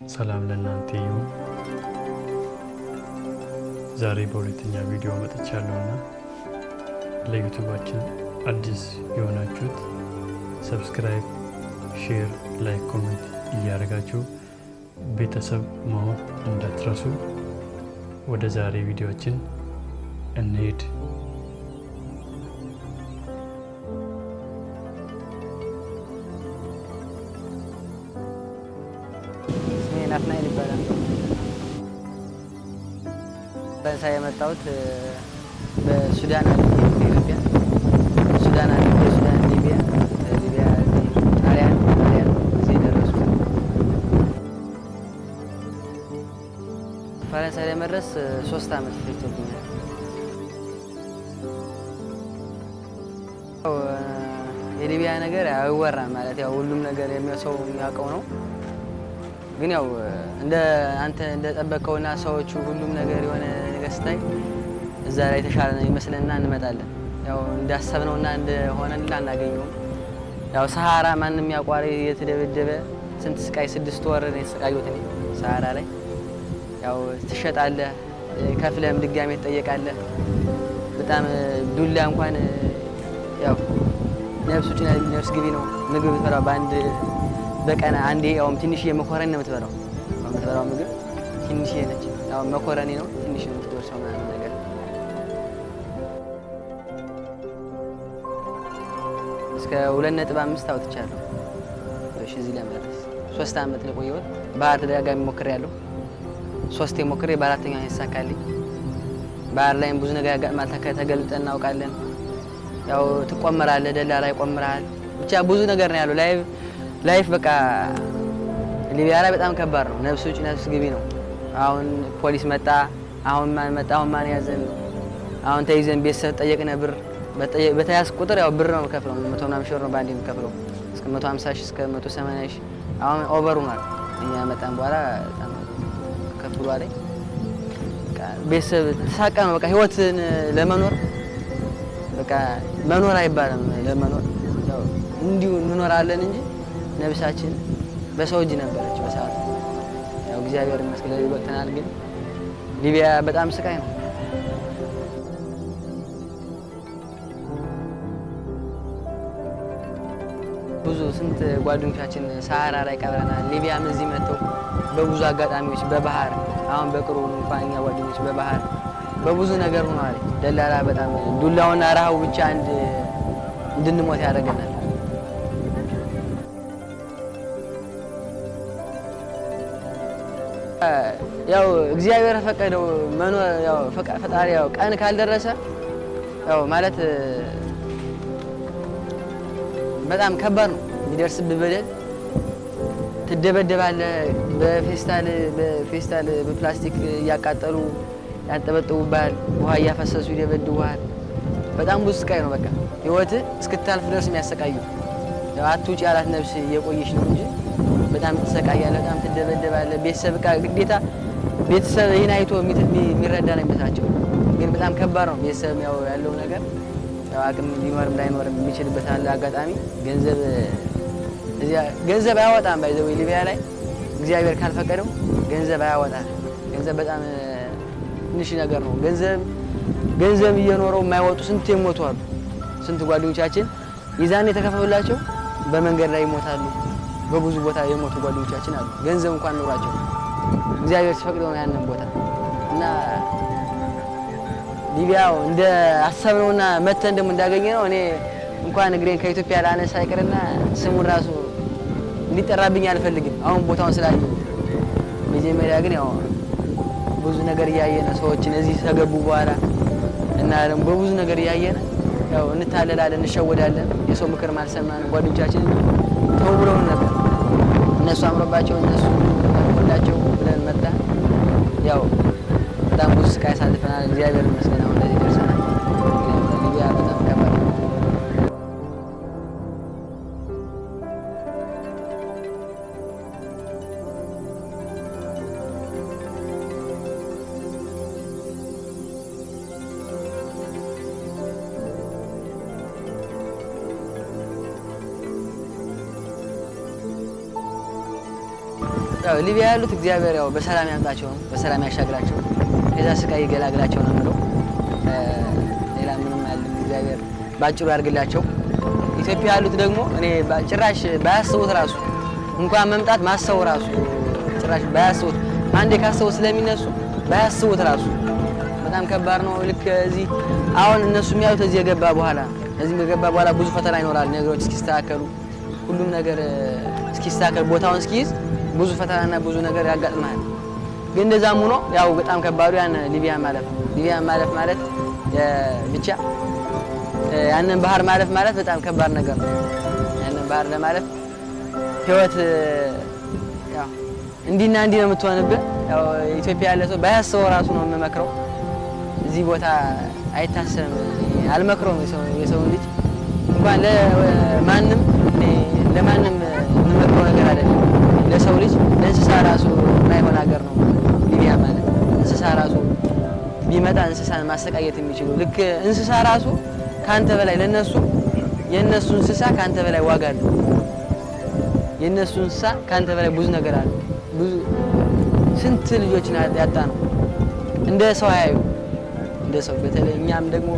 ሰላም ለእናንተ ይሁን። ዛሬ በሁለተኛ ቪዲዮ መጥቻለሁና ለዩቲዩባችን አዲስ የሆናችሁት ሰብስክራይብ፣ ሼር፣ ላይክ፣ ኮሜንት እያደረጋችሁ ቤተሰብ መሆን እንዳትረሱ። ወደ ዛሬ ቪዲዮአችን እንሄድ። ናትናኤል ይባላል። በሳይ የመጣሁት በሱዳን ኢትዮጵያ፣ ሱዳን ሊቢያ፣ ጣሊያን እዚህ ደረስኩ። ፈረንሳይ ለመድረስ 3 ዓመት ፈጅቶብኛል። የሊቢያ ነገር አይወራም ማለት ያው ሁሉም ነገር ሰው የሚያውቀው ነው። ግን ያው እንደ አንተ እንደጠበቀውና ሰዎቹ ሁሉም ነገር የሆነ ነገር ስታይ እዛ ላይ ተሻለ ነው ይመስለና እንመጣለን። ያው እንዳሰብነውና እንደሆነን አናገኘውም። ያው ሰሃራ ማንንም ያቋሪ የተደበደበ ስንት ስቃይ 6 ወር ነው የተሰቃየሁት እኔ ሰሃራ ላይ። ያው ትሸጣለህ፣ ከፍለም ድጋሜ ትጠየቃለህ። በጣም ዱላ እንኳን ያው ነፍስ ውጭ ነፍስ ግቢ ነው። ምግብ ተራ ባንድ በቀን አንዴ ያው ትንሽ የመኮረኒ ነው የምትበላው። የምትበላው ምግብ ትንሽ ነች። ያው መኮረኒ ነው ትንሽ ነው የምትወርሰው ማለት ነገር። እስከ 2.5 አውጥቻለሁ። እሺ እዚህ ለመድረስ 3 ዓመት ለቆየሁት። ባህር ተደጋጋሚ ሞክሬያለሁ። 3 ሞክሬ በአራተኛው ይሳካልኝ። ባህር ላይም ብዙ ነገር ያጋጥማል። ተገልጠን እናውቃለን። ያው ትቆመራለህ፣ ደላላ ይቆምራል። ብቻ ብዙ ነገር ነው ያለው። ላይፍ በቃ ሊቢያ ላይ በጣም ከባድ ነው። ነፍስ ውጭ ነፍስ ግቢ ነው። አሁን ፖሊስ መጣ፣ አሁን ማን መጣ፣ አሁን ማን ያዘን፣ አሁን ተይዘን ቤተሰብ ጠየቅነ ብር በተያዝ ቁጥር ያው ብር ነው የምከፍለው። 100 ምናምን ሺህ ብር ነው ባንዴ የምከፍለው እስከ 150 ሺህ እስከ 180 ሺህ። አሁን ኦቨሩ ማለት እኛ መጣን በኋላ በጣም ከፍሏ ላይ በቃ ቤተሰብ ተሳቀ ነው። በቃ ህይወትን ለመኖር በቃ መኖር አይባልም። ለመኖር ያው እንዲሁ እንኖራለን እንጂ ነብሳችን በሰው እጅ ነበረች በሰዓቱ። ያው እግዚአብሔር ይመስገን ለዚህ ወጥተናል። ግን ሊቢያ በጣም ስቃይ ነው። ብዙ ስንት ጓደኞቻችን ሰሃራ ላይ ቀብረናል። ሊቢያም እዚህ መጥተው በብዙ አጋጣሚዎች በባህር አሁን በቅርቡ እንኳን እኛ ጓደኞች በባህር በብዙ ነገር ሆኗል። ደላላ በጣም ዱላውና ረሃቡ ብቻ እንድንሞት ያደርገናል። ያው እግዚአብሔር ፈቀደው መኖር ያው ፈጣሪ ያው ቀን ካልደረሰ ያው ማለት በጣም ከባድ ነው የሚደርስብህ በደል። ትደበደባለህ። በፌስታል በፕላስቲክ እያቃጠሉ ያንጠበጥቡብሃል። ውሃ እያፈሰሱ ይደበድቡሃል። በጣም ብዙ ስቃይ ነው። በቃ ህይወትህ እስክታልፍ ድረስ የሚያሰቃዩ ያው አትውጪ ያላት ነፍስ እየቆየች ነው እንጂ በጣም ትሰቃያለህ። በጣም ትደበደባለህ። ቤተሰብ ግዴታ ቤተሰብ ይህን አይቶ የሚረዳ ነው የሚመስላቸው። ግን በጣም ከባድ ነው። ቤተሰብ ያው ያለው ነገር ያው አቅም ሊኖርም ላይኖርም የሚችልበት አለ አጋጣሚ። ገንዘብ አያወጣም። ባይዘው ሊቢያ ላይ እግዚአብሔር ካልፈቀደው ገንዘብ አያወጣም። ገንዘብ በጣም ትንሽ ነገር ነው። ገንዘብ እየኖረው የማይወጡ ስንት የሞቱ አሉ። ስንት ጓደኞቻችን ይዛኔ የተከፈሉላቸው በመንገድ ላይ ይሞታሉ። በብዙ ቦታ የሞቱ ጓደኞቻችን አሉ። ገንዘብ እንኳን ኖሯቸው እግዚአብሔር ሲፈቅደው ነው ያንን ቦታ እና ሊቢያው እንደ አሰብነውና መተን ደግሞ እንዳገኘነው እኔ እንኳን እግሬን ከኢትዮጵያ ላነሳ አይቀርና ስሙን ራሱ እንዲጠራብኝ አልፈልግም። አሁን ቦታውን ስላየሁ መጀመሪያ ግን ያው ብዙ ነገር እያየነ ሰዎችን እዚህ ተገቡ በኋላ እና ደግሞ በብዙ ነገር እያየነ ያው እንታለላለን፣ እንሸወዳለን። የሰው ምክር ማልሰማን ጓደኞቻችን ተው ብለውን ነበር። እነሱ አምሮባቸው እነሱ ወላቸው ብለን መጣ። ያው በጣም ብዙ ስቃይ አሳልፈናል። እግዚአብሔር ይመስገን አሁን ለዚህ ደርሰናል። ሊቢያ በጣም ከባድ ነው። ያው ሊቢያ ያሉት እግዚአብሔር ያው በሰላም ያምጣቸው ነው፣ በሰላም ያሻግራቸው፣ ከዛ ስቃይ ይገላግላቸው ነው የምለው። ሌላ ምንም አይደለም። እግዚአብሔር ባጭሩ ያርግላቸው። ኢትዮጵያ ያሉት ደግሞ እኔ ጭራሽ ባያስቡት ራሱ እንኳን መምጣት ማሰቡ ራሱ ጭራሽ ባያስቡት አንዴ ካሰቡ ስለሚነሱ ባያስቡት ራሱ በጣም ከባድ ነው። ልክ እዚህ አሁን እነሱ የሚያዩት እዚህ የገባ በኋላ ብዙ ፈተና ይኖራል። ነገሮች እስኪስተካከሉ ሁሉም ነገር እስኪስተካከል ቦታውን እስኪይዝ ብዙ ፈተናና ብዙ ነገር ያጋጥማል። ግን እንደዛም ሆኖ ያው በጣም ከባዱ ያን ሊቢያ ማለፍ ማለት ብቻ ያንን ባህር ማለፍ ማለት በጣም ከባድ ነገር ነው። ያንን ባህር ለማለፍ ህይወት ያው እንዲና እንዲህ ነው የምትሆንብህ። ያው ኢትዮጵያ ያለ ሰው ባያስበው ራሱ ነው የምመክረው። እዚህ ቦታ አይታሰብም፣ አልመክረውም። የሰው ልጅ እንኳን ለማንም የምመክረው ነገር አይደለም። ለሰው ልጅ ለእንስሳ ራሱ የማይሆን ሀገር ነው ሊቢያ ማለት። እንስሳ ራሱ ቢመጣ እንስሳን ማሰቃየት የሚችሉ ልክ እንስሳ ራሱ ካንተ በላይ ለነሱ የነሱ እንስሳ ካንተ በላይ ዋጋ አለው። የነሱ እንስሳ ካንተ በላይ ብዙ ነገር አለ። ብዙ ስንት ልጆችን ያጣ ነው። እንደ ሰው ያዩ እንደ ሰው በተለይ እኛም ደግሞ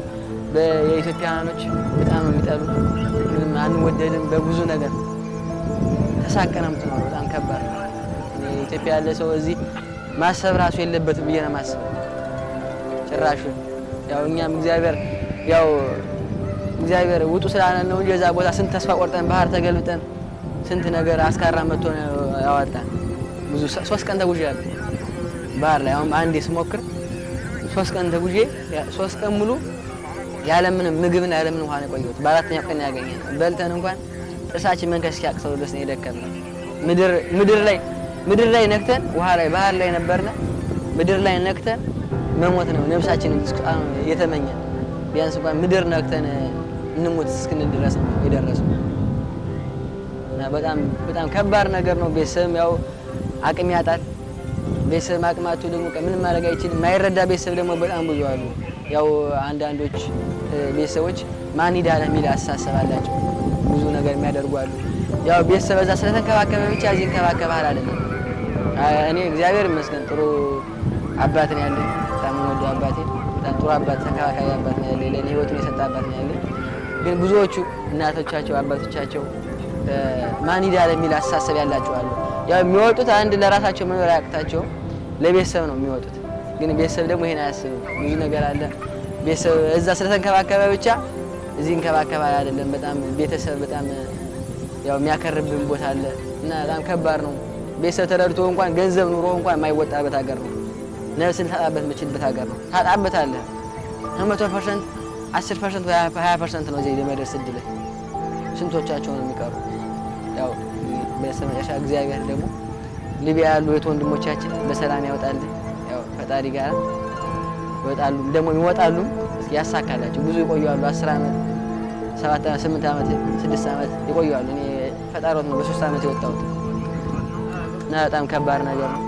የኢትዮጵያኖች በጣም የሚጠሉ ምንም አንወደድም። በብዙ ነገር ተሳቀነምት ነው። በጣም ከባድ ነው። ኢትዮጵያ ያለ ሰው እዚህ ማሰብ ራሱ የለበትም ብዬ ነው ማሰብ ጭራሹ። ያው እኛም እግዚአብሔር ውጡ ስላለን ነው እንጂ እዛ ቦታ ስንት ተስፋ ቆርጠን ባህር ተገልብጠን ስንት ነገር አስካራ መጥቶ ያወጣን። ብዙ 3 ቀን ተጉዣለሁ ባህር ላይ። አሁን አንዴ ስሞክር 3 ቀን ተጉዤ 3 ቀን ሙሉ ያለምንም ምግብና ያለምንም ውሃ ነው የቆየሁት። በአራተኛው ቀን ያገኘን በልተን እንኳን ጥርሳችን መንከስ እስኪያቅተው ድረስ ነው የደከምነው። ምድር ላይ ነክተን ውሃ ላይ ባህር ላይ ነበርና ምድር ላይ ነክተን መሞት ነው ነፍሳችንን የተመኘን። ቢያንስ እንኳን ምድር ነክተን እንሞት እስክንል ድረስ ነው የደረስነው። እና በጣም ከባድ ነገር ነው። ቤተሰብ ያው አቅም ያጣል። ቤተሰብ አቅማቱ ደግሞ ምንም ማድረግ አይችልም። የማይረዳ ቤተሰብ ደግሞ በጣም ብዙ አሉ። ያው አንዳንዶች ቤተሰቦች ማን ይዳለ የሚል አስተሳሰብ አላቸው። ብዙ ነገር የሚያደርጉ አሉ። ያው ቤተሰብ እዛ ስለተንከባከበ ብቻ እዚህ እንከባከባል አይደለም። እኔ እግዚአብሔር ይመስገን ጥሩ አባት ነው ያለኝ። በጣም ወዶ አባቴ በጣም ጥሩ አባት፣ ተንከባካቢ አባት ነው ያለኝ። ለኔ ህይወቱን የሰጠ አባት ነው ያለኝ። ግን ብዙዎቹ እናቶቻቸው አባቶቻቸው ማን ይዳለ የሚል አስተሳሰብ ያላቸው አሉ። ያው የሚወጡት አንድ ለራሳቸው መኖር ያቅታቸው ለቤተሰብ ነው የሚወጡት። ግን ቤተሰብ ደግሞ ይሄን አያስብም። ብዙ ነገር አለ። ቤተሰብ እዛ ስለተንከባከበ ብቻ እዚህ እንከባከባል አይደለም። በጣም ቤተሰብ በጣም ያው የሚያከርብን ቦታ አለ እና በጣም ከባድ ነው። ቤተሰብ ተረድቶ እንኳን ገንዘብ ኑሮ እንኳን የማይወጣበት ሀገር ነው። ነፍስን ታጣበት የምችልበት ሀገር ነው። ታጣበታለህ 100%፣ 10% ወይ 20% ነው እዚህ ለመድረስ እድልህ። ስንቶቻቸው ነው የሚቀሩ? ያው በመጨረሻ እግዚአብሔር ደግሞ ሊቢያ ያሉ ወንድሞቻችን በሰላም ያወጣል። ያው ፈጣሪ ጋር ይወጣሉ፣ ደግሞ ይወጣሉ፣ ያሳካላቸው። ብዙ ይቆያሉ፣ 10 ዓመት፣ 7 ዓመት፣ 8 ዓመት፣ 6 ዓመት ይቆያሉ። እኔ ፈጣሪዎት ነው በ3 ዓመት የወጣሁት እና በጣም ከባድ ነገር ነው።